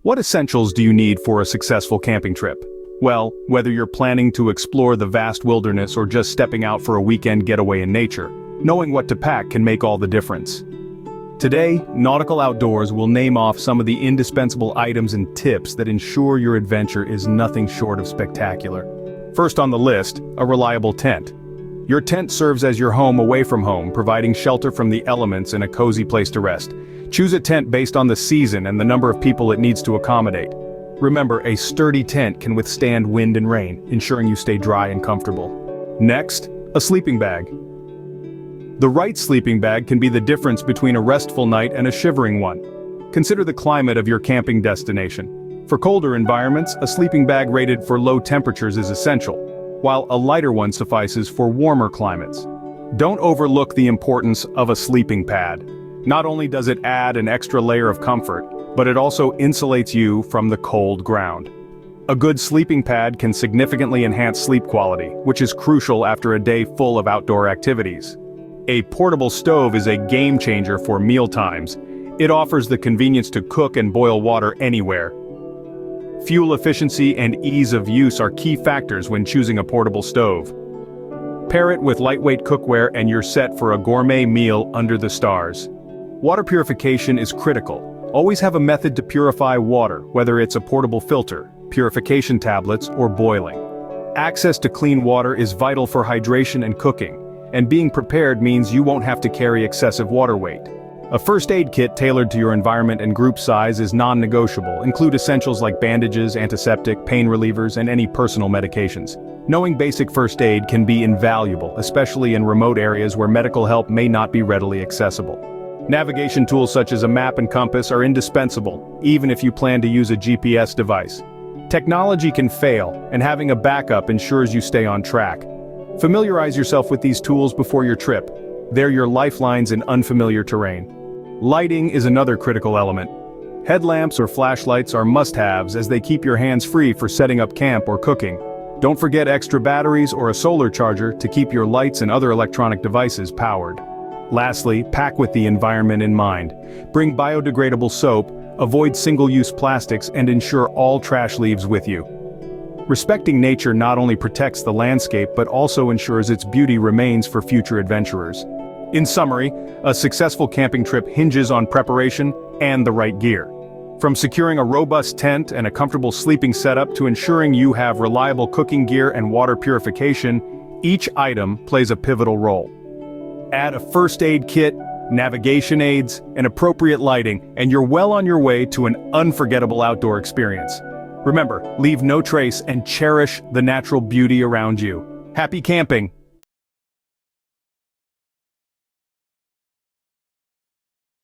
What essentials do you need for a successful camping trip? Well, whether you're planning to explore the vast wilderness or just stepping out for a weekend getaway in nature, knowing what to pack can make all the difference. Today, Nautical Outdoors will name off some of the indispensable items and tips that ensure your adventure is nothing short of spectacular. First on the list, a reliable tent. Your tent serves as your home away from home, providing shelter from the elements and a cozy place to rest. Choose a tent based on the season and the number of people it needs to accommodate. Remember, a sturdy tent can withstand wind and rain, ensuring you stay dry and comfortable. Next, a sleeping bag. The right sleeping bag can be the difference between a restful night and a shivering one. Consider the climate of your camping destination. For colder environments, a sleeping bag rated for low temperatures is essential, while a lighter one suffices for warmer climates. Don't overlook the importance of a sleeping pad. Not only does it add an extra layer of comfort, but it also insulates you from the cold ground. A good sleeping pad can significantly enhance sleep quality, which is crucial after a day full of outdoor activities. A portable stove is a game changer for meal times. It offers the convenience to cook and boil water anywhere. Fuel efficiency and ease of use are key factors when choosing a portable stove. Pair it with lightweight cookware and you're set for a gourmet meal under the stars. Water purification is critical. Always have a method to purify water, whether it's a portable filter, purification tablets, or boiling. Access to clean water is vital for hydration and cooking, and being prepared means you won't have to carry excessive water weight. A first aid kit tailored to your environment and group size is non-negotiable. Include essentials like bandages, antiseptic, pain relievers, and any personal medications. Knowing basic first aid can be invaluable, especially in remote areas where medical help may not be readily accessible. Navigation tools such as a map and compass are indispensable, even if you plan to use a GPS device. Technology can fail, and having a backup ensures you stay on track. Familiarize yourself with these tools before your trip. They're your lifelines in unfamiliar terrain. Lighting is another critical element. Headlamps or flashlights are must-haves as they keep your hands free for setting up camp or cooking. Don't forget extra batteries or a solar charger to keep your lights and other electronic devices powered. Lastly, pack with the environment in mind. Bring biodegradable soap, avoid single-use plastics, and ensure all trash leaves with you. Respecting nature not only protects the landscape but also ensures its beauty remains for future adventurers. In summary, a successful camping trip hinges on preparation and the right gear. From securing a robust tent and a comfortable sleeping setup to ensuring you have reliable cooking gear and water purification, each item plays a pivotal role. Add a first aid kit, navigation aids, and appropriate lighting, and you're well on your way to an unforgettable outdoor experience. Remember, leave no trace and cherish the natural beauty around you. Happy camping!